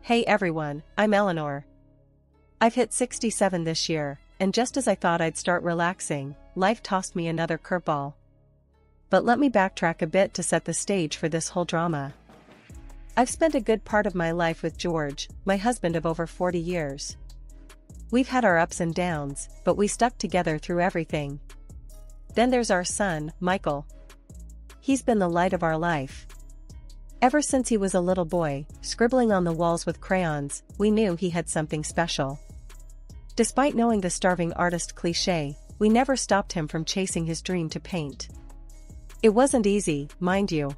Hey everyone, I'm Eleanor. I've hit 67 this year, and just as I thought I'd start relaxing, life tossed me another curveball. But let me backtrack a bit to set the stage for this whole drama. I've spent a good part of my life with George, my husband of over 40 years. We've had our ups and downs, but we stuck together through everything. Then there's our son, Michael. He's been the light of our life. Ever since he was a little boy, scribbling on the walls with crayons, we knew he had something special. Despite knowing the starving artist cliché, we never stopped him from chasing his dream to paint. It wasn't easy, mind you.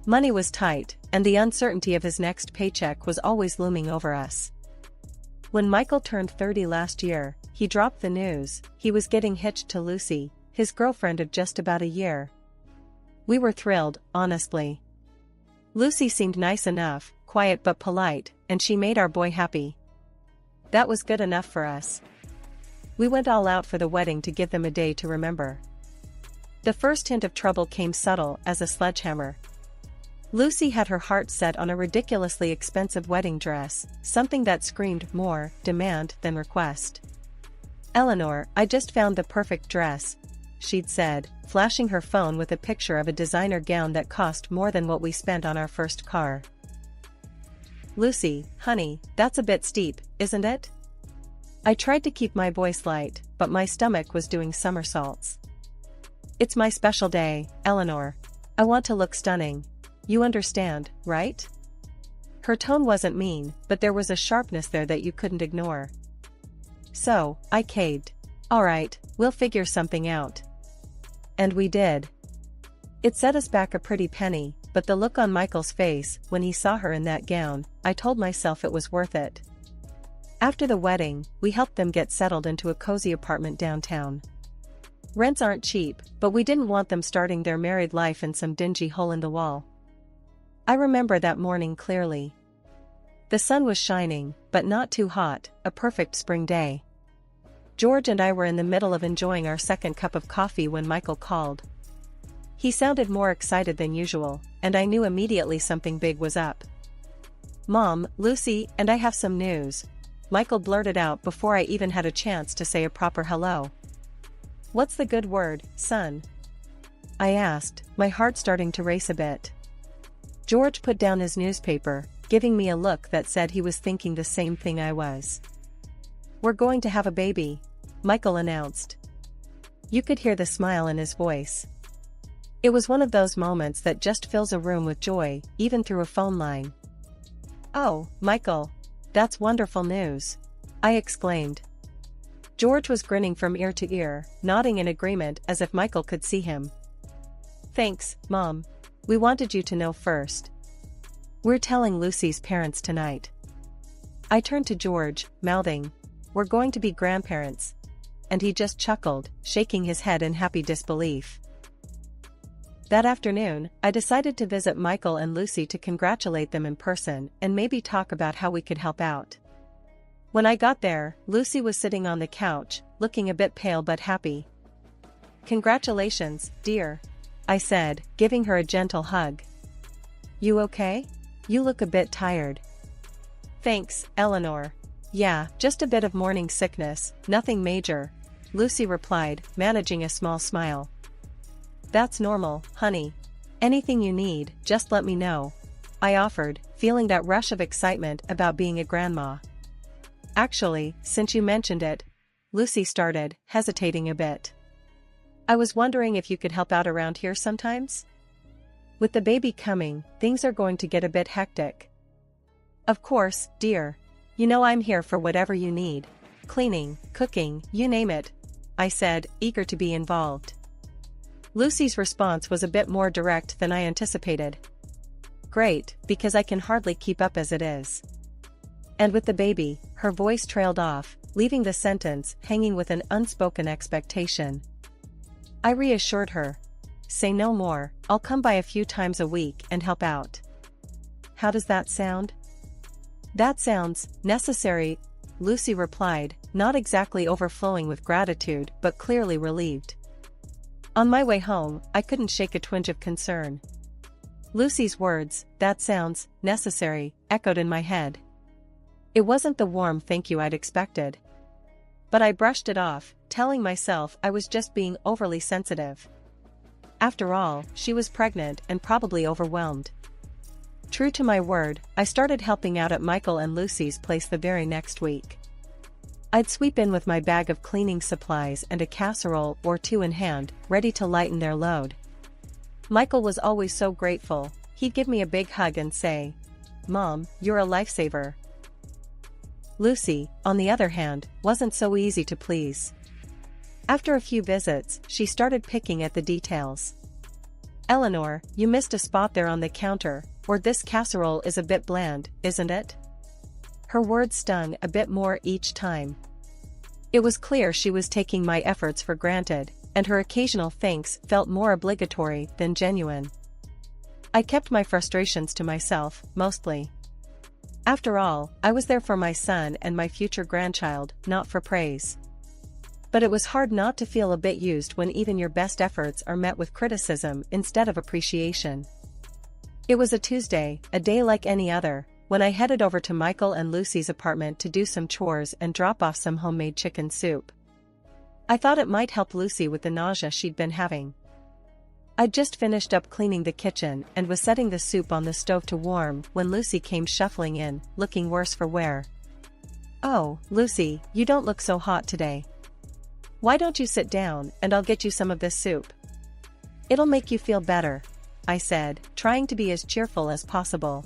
Money was tight, and the uncertainty of his next paycheck was always looming over us. When Michael turned 30 last year, he dropped the news he was getting hitched to Lucy, his girlfriend of just about a year. We were thrilled, honestly. Lucy seemed nice enough, quiet but polite, and she made our boy happy. That was good enough for us. We went all out for the wedding to give them a day to remember. The first hint of trouble came subtle as a sledgehammer. Lucy had her heart set on a ridiculously expensive wedding dress, something that screamed more demand than request. "Eleanor, I just found the perfect dress," she'd said, flashing her phone with a picture of a designer gown that cost more than what we spent on our first car. "Lucy, honey, that's a bit steep, isn't it?" I tried to keep my voice light, but my stomach was doing somersaults. "It's my special day, Eleanor. I want to look stunning. You understand, right?" Her tone wasn't mean, but there was a sharpness there that you couldn't ignore. So, I caved. "All right, we'll figure something out." And we did. It set us back a pretty penny, but the look on Michael's face when he saw her in that gown, I told myself it was worth it. After the wedding, we helped them get settled into a cozy apartment downtown. Rents aren't cheap, but we didn't want them starting their married life in some dingy hole in the wall. I remember that morning clearly. The sun was shining, but not too hot, a perfect spring day. George and I were in the middle of enjoying our second cup of coffee when Michael called. He sounded more excited than usual, and I knew immediately something big was up. "Mom, Lucy and I have some news," Michael blurted out before I even had a chance to say a proper hello. "What's the good word, son?" I asked, my heart starting to race a bit. George put down his newspaper, giving me a look that said he was thinking the same thing I was. "We're going to have a baby," Michael announced. You could hear the smile in his voice. It was one of those moments that just fills a room with joy, even through a phone line. "Oh, Michael. That's wonderful news," I exclaimed. George was grinning from ear to ear, nodding in agreement as if Michael could see him. "Thanks, Mom. We wanted you to know first. We're telling Lucy's parents tonight." I turned to George, mouthing, "We're going to be grandparents." And he just chuckled, shaking his head in happy disbelief. That afternoon, I decided to visit Michael and Lucy to congratulate them in person and maybe talk about how we could help out. When I got there, Lucy was sitting on the couch, looking a bit pale but happy. "Congratulations, dear," I said, giving her a gentle hug. "You okay? You look a bit tired." "Thanks, Eleanor. Yeah, just a bit of morning sickness, nothing major," Lucy replied, managing a small smile. "That's normal, honey. Anything you need, just let me know," I offered, feeling that rush of excitement about being a grandma. "Actually, since you mentioned it," Lucy started, hesitating a bit. "I was wondering if you could help out around here sometimes? With the baby coming, things are going to get a bit hectic." "Of course, dear. You know I'm here for whatever you need. Cleaning, cooking, you name it," I said, eager to be involved. Lucy's response was a bit more direct than I anticipated. "Great, because I can hardly keep up as it is." And with the baby, her voice trailed off, leaving the sentence hanging with an unspoken expectation. I reassured her. "Say no more, I'll come by a few times a week and help out." "How does that sound?" "That sounds necessary," Lucy replied, not exactly overflowing with gratitude but clearly relieved. On my way home, I couldn't shake a twinge of concern. Lucy's words, "That sounds necessary," echoed in my head. It wasn't the warm thank you I'd expected. But I brushed it off, telling myself I was just being overly sensitive. After all, she was pregnant and probably overwhelmed. True to my word, I started helping out at Michael and Lucy's place the very next week. I'd sweep in with my bag of cleaning supplies and a casserole or two in hand, ready to lighten their load. Michael was always so grateful. He'd give me a big hug and say, "Mom, you're a lifesaver." Lucy, on the other hand, wasn't so easy to please. After a few visits, she started picking at the details. "Eleanor, you missed a spot there on the counter, or this casserole is a bit bland, isn't it?" Her words stung a bit more each time. It was clear she was taking my efforts for granted, and her occasional thanks felt more obligatory than genuine. I kept my frustrations to myself, mostly. After all, I was there for my son and my future grandchild, not for praise. But it was hard not to feel a bit used when even your best efforts are met with criticism instead of appreciation. It was a Tuesday, a day like any other, when I headed over to Michael and Lucy's apartment to do some chores and drop off some homemade chicken soup. I thought it might help Lucy with the nausea she'd been having. I'd just finished up cleaning the kitchen and was setting the soup on the stove to warm when Lucy came shuffling in, looking worse for wear. "Oh, Lucy, you don't look so hot today. Why don't you sit down and I'll get you some of this soup? It'll make you feel better," I said, trying to be as cheerful as possible.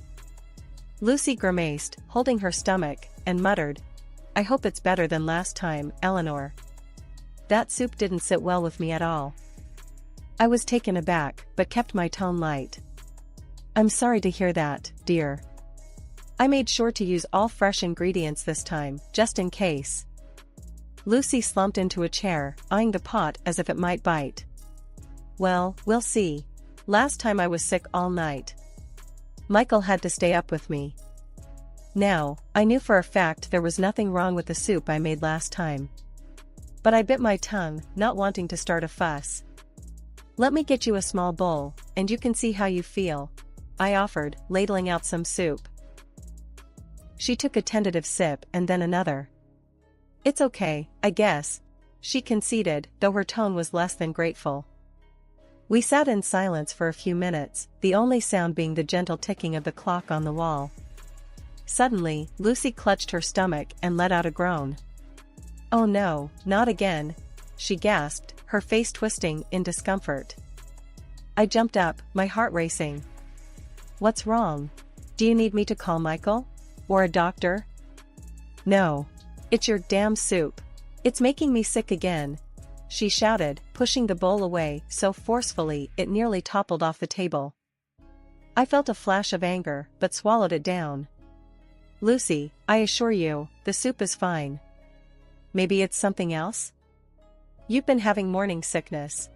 Lucy grimaced, holding her stomach, and muttered, "I hope it's better than last time, Eleanor. That soup didn't sit well with me at all." I was taken aback, but kept my tone light. "I'm sorry to hear that, dear. I made sure to use all fresh ingredients this time, just in case." Lucy slumped into a chair, eyeing the pot as if it might bite. "Well, we'll see. Last time I was sick all night. Michael had to stay up with me." Now, I knew for a fact there was nothing wrong with the soup I made last time. But I bit my tongue, not wanting to start a fuss. "Let me get you a small bowl, and you can see how you feel," I offered, ladling out some soup. She took a tentative sip and then another. "It's okay, I guess," she conceded, though her tone was less than grateful. We sat in silence for a few minutes, the only sound being the gentle ticking of the clock on the wall. Suddenly, Lucy clutched her stomach and let out a groan. "Oh no, not again," she gasped, her face twisting in discomfort. I jumped up, my heart racing. "What's wrong? Do you need me to call Michael? Or a doctor?" "No. It's your damn soup. It's making me sick again," she shouted, pushing the bowl away so forcefully it nearly toppled off the table. I felt a flash of anger, but swallowed it down. "Lucy, I assure you, the soup is fine. Maybe it's something else? You've been having morning sickness."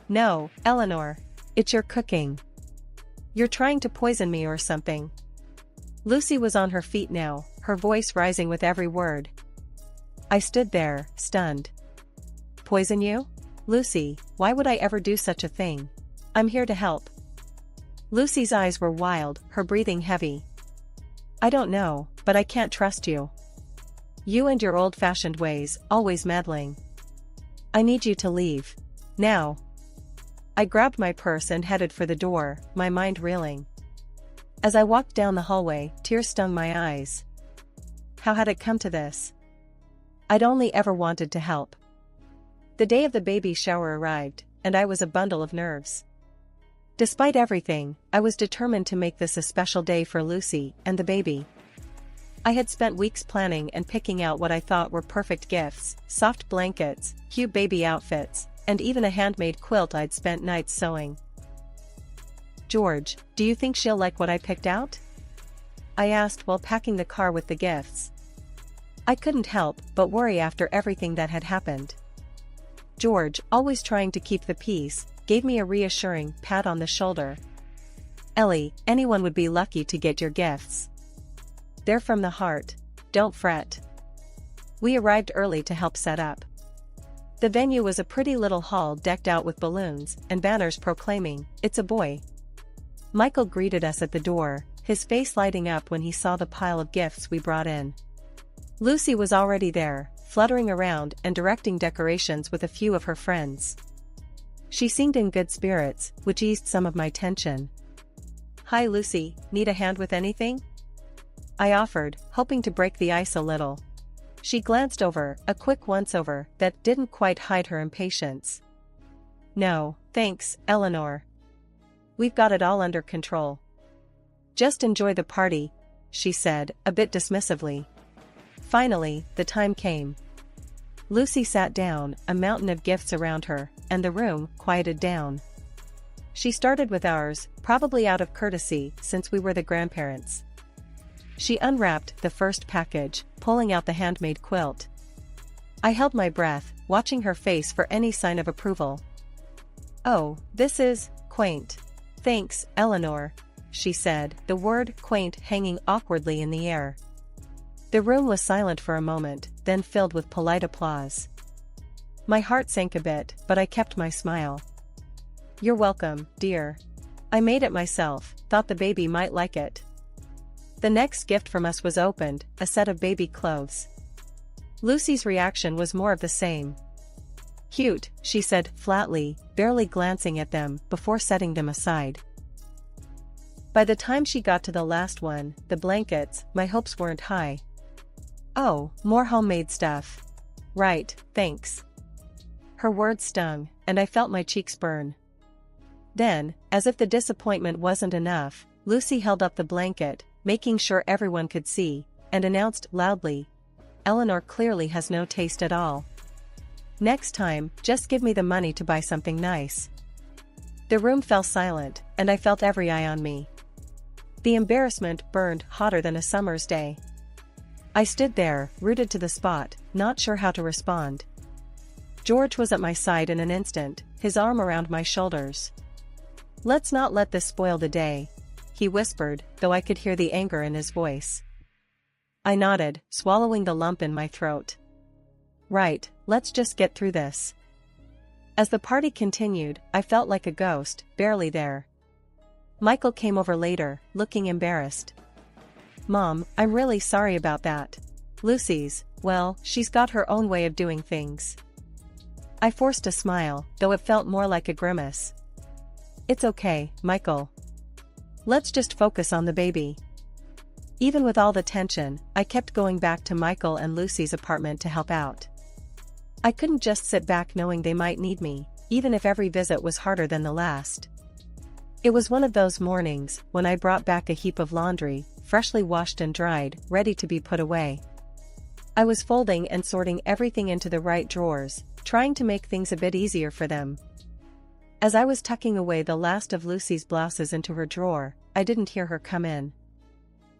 "No, Eleanor. It's your cooking. You're trying to poison me or something." Lucy was on her feet now, her voice rising with every word. I stood there, stunned. "Poison you? Lucy, why would I ever do such a thing? I'm here to help." Lucy's eyes were wild, her breathing heavy. "I don't know, but I can't trust you. You and your old-fashioned ways, always meddling. I need you to leave. Now." I grabbed my purse and headed for the door, my mind reeling. As I walked down the hallway, tears stung my eyes. How had it come to this? I'd only ever wanted to help. The day of the baby shower arrived, and I was a bundle of nerves. Despite everything, I was determined to make this a special day for Lucy and the baby. I had spent weeks planning and picking out what I thought were perfect gifts: soft blankets, cute baby outfits, and even a handmade quilt I'd spent nights sewing. "George, do you think she'll like what I picked out?" I asked while packing the car with the gifts. I couldn't help but worry after everything that had happened. George, always trying to keep the peace, gave me a reassuring pat on the shoulder. "Ellie, anyone would be lucky to get your gifts. They're from the heart. Don't fret." We arrived early to help set up. The venue was a pretty little hall decked out with balloons and banners proclaiming, "It's a boy." Michael greeted us at the door, his face lighting up when he saw the pile of gifts we brought in. Lucy was already there, fluttering around and directing decorations with a few of her friends. She seemed in good spirits, which eased some of my tension. "Hi Lucy, need a hand with anything?" I offered, hoping to break the ice a little. She glanced over, a quick once-over that didn't quite hide her impatience. "No, thanks, Eleanor. We've got it all under control. Just enjoy the party," she said, a bit dismissively. Finally, the time came. Lucy sat down, a mountain of gifts around her, and the room quieted down. She started with ours, probably out of courtesy since we were the grandparents. She unwrapped the first package, pulling out the handmade quilt. I held my breath, watching her face for any sign of approval. "Oh, this is quaint. Thanks, Eleanor," she said, the word quaint hanging awkwardly in the air. The room was silent for a moment, then filled with polite applause. My heart sank a bit, but I kept my smile. "You're welcome, dear. I made it myself, thought the baby might like it." The next gift from us was opened, a set of baby clothes. Lucy's reaction was more of the same. "Cute," she said flatly, barely glancing at them before setting them aside. By the time she got to the last one, the blankets, my hopes weren't high. "Oh, more homemade stuff. Right, thanks." Her words stung, and I felt my cheeks burn. Then, as if the disappointment wasn't enough, Lucy held up the blanket, making sure everyone could see, and announced loudly, "Eleanor clearly has no taste at all. Next time, just give me the money to buy something nice." The room fell silent, and I felt every eye on me. The embarrassment burned hotter than a summer's day. I stood there, rooted to the spot, not sure how to respond. George was at my side in an instant, his arm around my shoulders. "Let's not let this spoil the day," he whispered, though I could hear the anger in his voice. I nodded, swallowing the lump in my throat. "Right, let's just get through this." As the party continued, I felt like a ghost, barely there. Michael came over later, looking embarrassed. "Mom, I'm really sorry about that. Lucy's, well, she's got her own way of doing things." I forced a smile, though it felt more like a grimace. "It's okay, Michael. Let's just focus on the baby." Even with all the tension, I kept going back to Michael and Lucy's apartment to help out. I couldn't just sit back knowing they might need me, even if every visit was harder than the last. It was one of those mornings when I brought back a heap of laundry, freshly washed and dried, ready to be put away. I was folding and sorting everything into the right drawers, trying to make things a bit easier for them. As I was tucking away the last of Lucy's blouses into her drawer, I didn't hear her come in.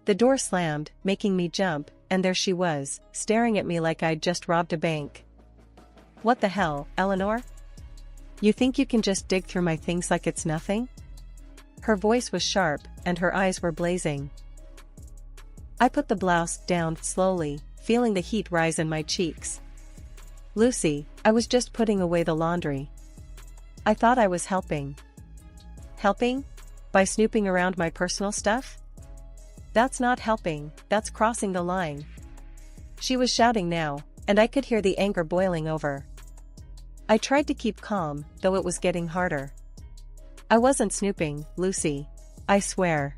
The door slammed, making me jump, and there she was, staring at me like I'd just robbed a bank. "What the hell, Eleanor? You think you can just dig through my things like it's nothing?" Her voice was sharp, and her eyes were blazing. I put the blouse down slowly, feeling the heat rise in my cheeks. "Lucy, I was just putting away the laundry. I thought I was helping." "Helping? By snooping around my personal stuff?" "That's not helping, that's crossing the line." She was shouting now, and I could hear the anger boiling over. I tried to keep calm, though it was getting harder. "I wasn't snooping, Lucy. I swear.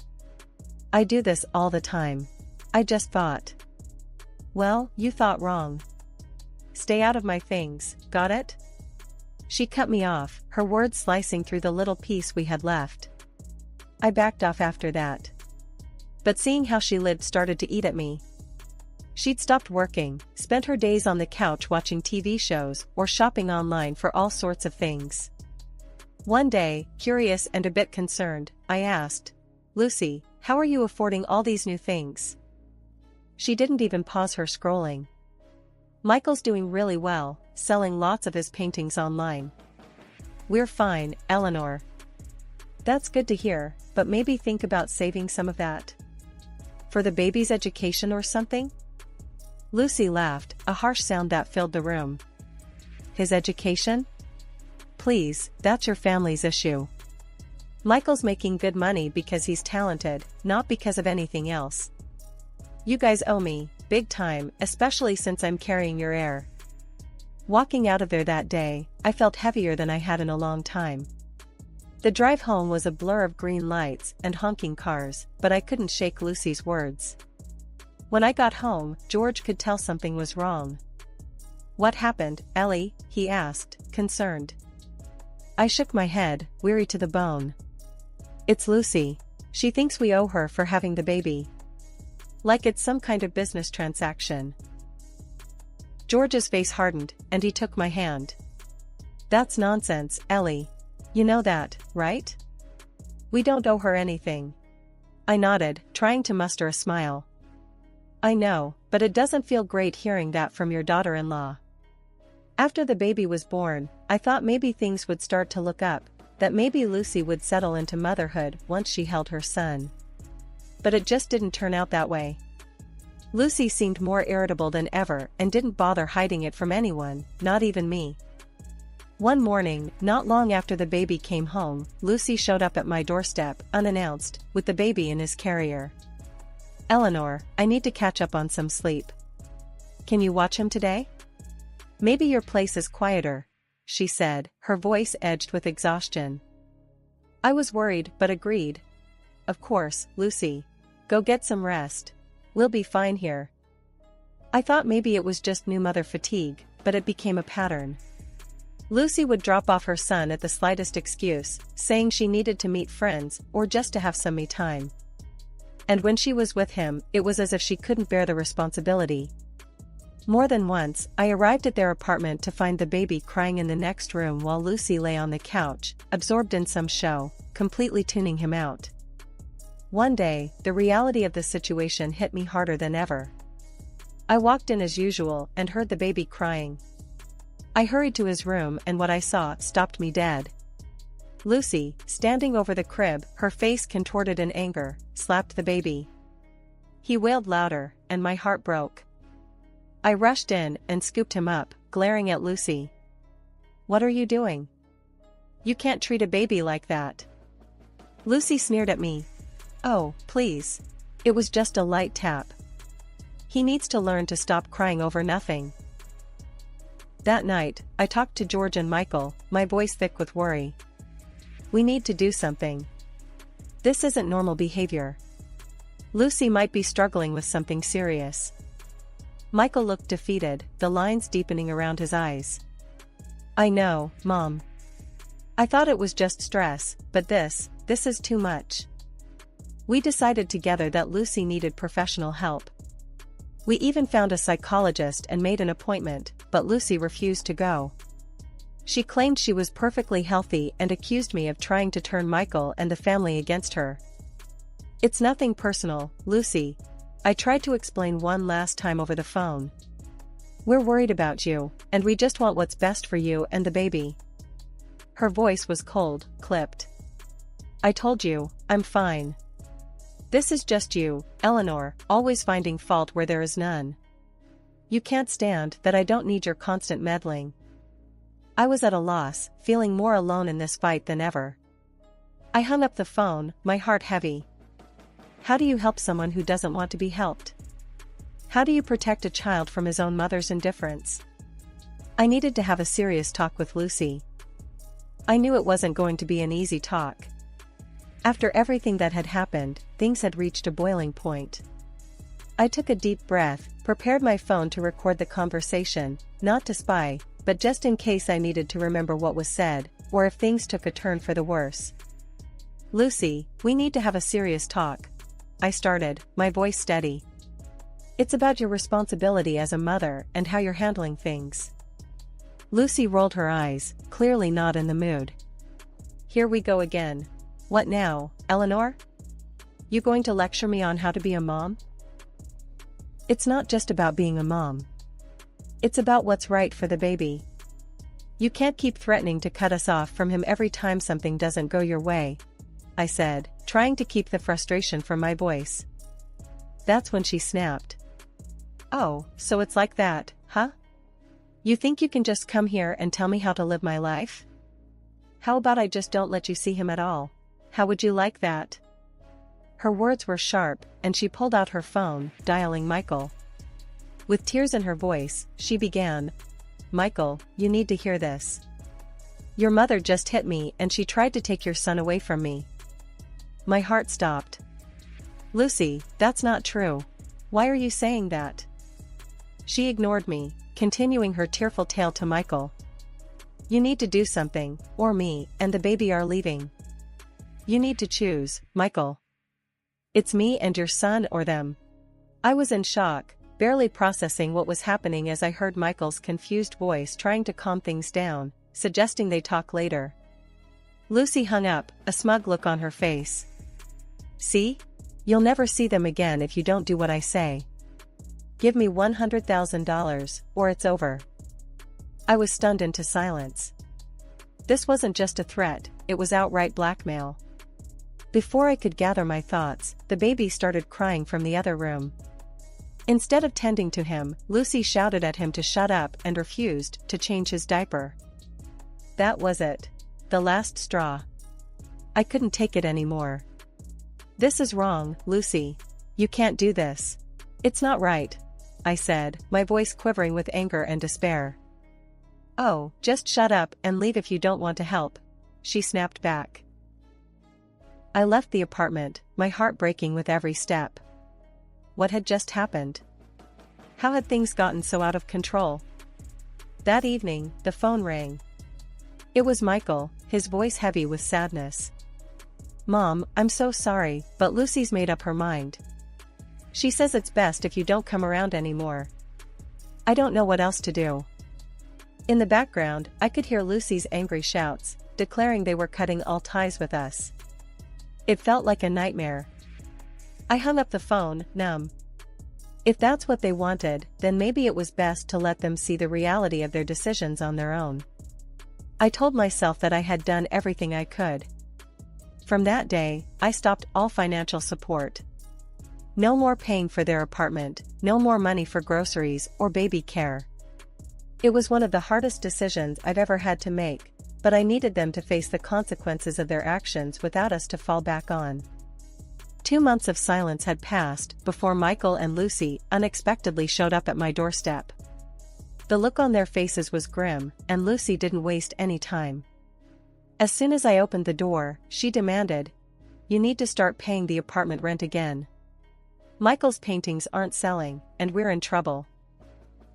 I do this all the time. I just thought." "Well, you thought wrong. Stay out of my things, got it?" She cut me off, her words slicing through the little piece we had left. I backed off after that. But seeing how she lived started to eat at me. She'd stopped working, spent her days on the couch watching TV shows or shopping online for all sorts of things. One day, curious and a bit concerned, I asked, "Lucy, how are you affording all these new things?" She didn't even pause her scrolling. "Michael's doing really well, selling lots of his paintings online." "We're fine, Eleanor." "That's good to hear, but maybe think about saving some of that. For the baby's education or something?" Lucy laughed, a harsh sound that filled the room. "His education? Please, that's your family's issue. Michael's making good money because he's talented, not because of anything else. You guys owe me, big time, especially since I'm carrying your heir. Walking out of there that day, I felt heavier than I had in a long time. The drive home was a blur of green lights and honking cars, but I couldn't shake Lucy's words. When I got home, George could tell something was wrong. "What happened, Ellie?" he asked, concerned. I shook my head, weary to the bone. "It's Lucy. She thinks we owe her for having the baby. Like it's some kind of business transaction." George's face hardened, and he took my hand. "That's nonsense, Ellie. You know that, right? We don't owe her anything." I nodded, trying to muster a smile. "I know, but it doesn't feel great hearing that from your daughter-in-law." After the baby was born, I thought maybe things would start to look up, that maybe Lucy would settle into motherhood once she held her son. But it just didn't turn out that way. Lucy seemed more irritable than ever and didn't bother hiding it from anyone, not even me. One morning, not long after the baby came home, Lucy showed up at my doorstep, unannounced, with the baby in his carrier. "Eleanor, I need to catch up on some sleep. Can you watch him today? Maybe your place is quieter," she said, her voice edged with exhaustion. I was worried but agreed. "Of course, Lucy. Go get some rest. We'll be fine here." I thought maybe it was just new mother fatigue, but it became a pattern. Lucy would drop off her son at the slightest excuse, saying she needed to meet friends or just to have some me time. And when she was with him, it was as if she couldn't bear the responsibility. More than once, I arrived at their apartment to find the baby crying in the next room while Lucy lay on the couch, absorbed in some show, completely tuning him out. One day, the reality of the situation hit me harder than ever. I walked in as usual and heard the baby crying. I hurried to his room and what I saw stopped me dead. Lucy, standing over the crib, her face contorted in anger, slapped the baby. He wailed louder, and my heart broke. I rushed in and scooped him up, glaring at Lucy. "What are you doing? You can't treat a baby like that." Lucy sneered at me. "Oh, please. It was just a light tap. He needs to learn to stop crying over nothing." That night, I talked to George and Michael, my voice thick with worry. "We need to do something. This isn't normal behavior. Lucy might be struggling with something serious." Michael looked defeated, the lines deepening around his eyes. "I know, Mom. I thought it was just stress, but this is too much." We decided together that Lucy needed professional help. We even found a psychologist and made an appointment, but Lucy refused to go. She claimed she was perfectly healthy and accused me of trying to turn Michael and the family against her. "It's nothing personal, Lucy," I tried to explain one last time over the phone. "We're worried about you, and we just want what's best for you and the baby." Her voice was cold, clipped. "I told you, I'm fine. This is just you, Eleanor, always finding fault where there is none. You can't stand that I don't need your constant meddling." I was at a loss, feeling more alone in this fight than ever. I hung up the phone, my heart heavy. How do you help someone who doesn't want to be helped? How do you protect a child from his own mother's indifference? I needed to have a serious talk with Lucy. I knew it wasn't going to be an easy talk. After everything that had happened, things had reached a boiling point. I took a deep breath, prepared my phone to record the conversation, not to spy, but just in case I needed to remember what was said, or if things took a turn for the worse. "Lucy, we need to have a serious talk," I started, my voice steady. "It's about your responsibility as a mother and how you're handling things." Lucy rolled her eyes, clearly not in the mood. "Here we go again. What now, Eleanor? You going to lecture me on how to be a mom?" "It's not just about being a mom. It's about what's right for the baby. You can't keep threatening to cut us off from him every time something doesn't go your way," I said, trying to keep the frustration from my voice. That's when she snapped. "Oh, so it's like that, huh? You think you can just come here and tell me how to live my life? How about I just don't let you see him at all? How would you like that? Her words were sharp, and she pulled out her phone, dialing Michael. With tears in her voice, she began, "Michael, you need to hear this. Your mother just hit me and she tried to take your son away from me." My heart stopped. "Lucy, that's not true. Why are you saying that?" She ignored me, continuing her tearful tale to Michael. "You need to do something, or me and the baby are leaving. You need to choose, Michael. It's me and your son or them." I was in shock, barely processing what was happening as I heard Michael's confused voice trying to calm things down, suggesting they talk later. Lucy hung up, a smug look on her face. "See? You'll never see them again if you don't do what I say. Give me $100,000, or it's over." I was stunned into silence. This wasn't just a threat, it was outright blackmail. Before I could gather my thoughts, the baby started crying from the other room. Instead of tending to him, Lucy shouted at him to shut up and refused to change his diaper. That was it. The last straw. I couldn't take it anymore. "This is wrong, Lucy. You can't do this. It's not right," I said, my voice quivering with anger and despair. "Oh, just shut up and leave if you don't want to help," she snapped back. I left the apartment, my heart breaking with every step. What had just happened? How had things gotten so out of control? That evening, the phone rang. It was Michael, his voice heavy with sadness. "Mom, I'm so sorry, but Lucy's made up her mind. She says it's best if you don't come around anymore. I don't know what else to do." In the background, I could hear Lucy's angry shouts, declaring they were cutting all ties with us. It felt like a nightmare. I hung up the phone, numb. If that's what they wanted, then maybe it was best to let them see the reality of their decisions on their own. I told myself that I had done everything I could. From that day, I stopped all financial support. No more paying for their apartment, no more money for groceries or baby care. It was one of the hardest decisions I've ever had to make, but I needed them to face the consequences of their actions without us to fall back on. 2 months of silence had passed before Michael and Lucy unexpectedly showed up at my doorstep. The look on their faces was grim, and Lucy didn't waste any time. As soon as I opened the door, she demanded, "You need to start paying the apartment rent again. Michael's paintings aren't selling, and we're in trouble."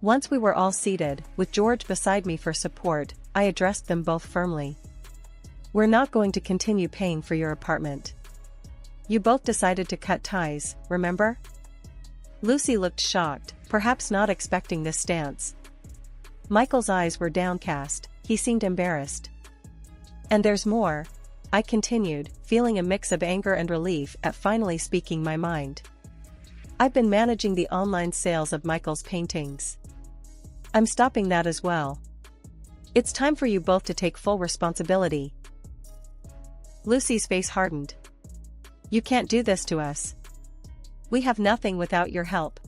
Once we were all seated, with George beside me for support, I addressed them both firmly. "We're not going to continue paying for your apartment. You both decided to cut ties, remember?" Lucy looked shocked, perhaps not expecting this stance. Michael's eyes were downcast, he seemed embarrassed. "And there's more," I continued, feeling a mix of anger and relief at finally speaking my mind. "I've been managing the online sales of Michael's paintings. I'm stopping that as well. It's time for you both to take full responsibility." Lucy's face hardened. "You can't do this to us. We have nothing without your help."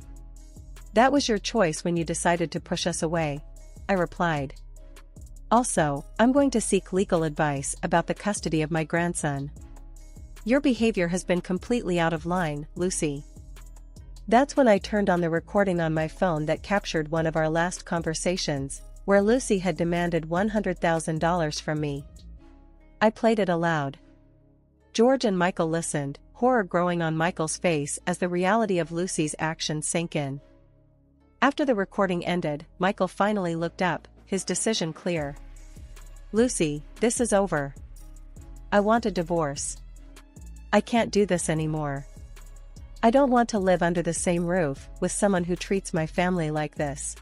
"That was your choice when you decided to push us away," I replied. "Also, I'm going to seek legal advice about the custody of my grandson. Your behavior has been completely out of line, Lucy." That's when I turned on the recording on my phone that captured one of our last conversations, where Lucy had demanded $100,000 from me. I played it aloud. George and Michael listened, horror growing on Michael's face as the reality of Lucy's actions sank in. After the recording ended, Michael finally looked up, his decision clear. "Lucy, this is over. I want a divorce. I can't do this anymore. I don't want to live under the same roof with someone who treats my family like this."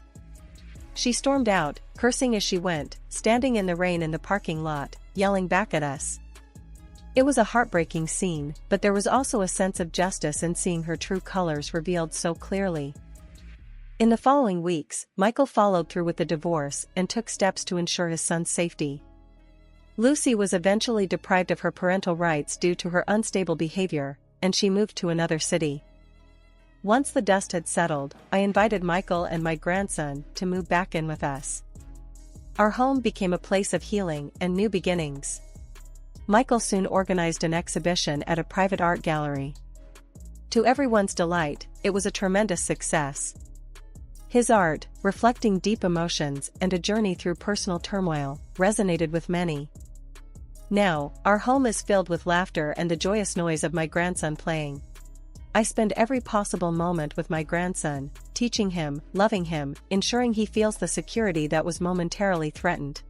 She stormed out, cursing as she went, standing in the rain in the parking lot, yelling back at us. It was a heartbreaking scene, but there was also a sense of justice in seeing her true colors revealed so clearly. In the following weeks, Michael followed through with the divorce and took steps to ensure his son's safety. Lucy was eventually deprived of her parental rights due to her unstable behavior, and she moved to another city. Once the dust had settled, I invited Michael and my grandson to move back in with us. Our home became a place of healing and new beginnings. Michael soon organized an exhibition at a private art gallery. To everyone's delight, it was a tremendous success. His art, reflecting deep emotions and a journey through personal turmoil, resonated with many. Now, our home is filled with laughter and the joyous noise of my grandson playing. I spend every possible moment with my grandson, teaching him, loving him, ensuring he feels the security that was momentarily threatened.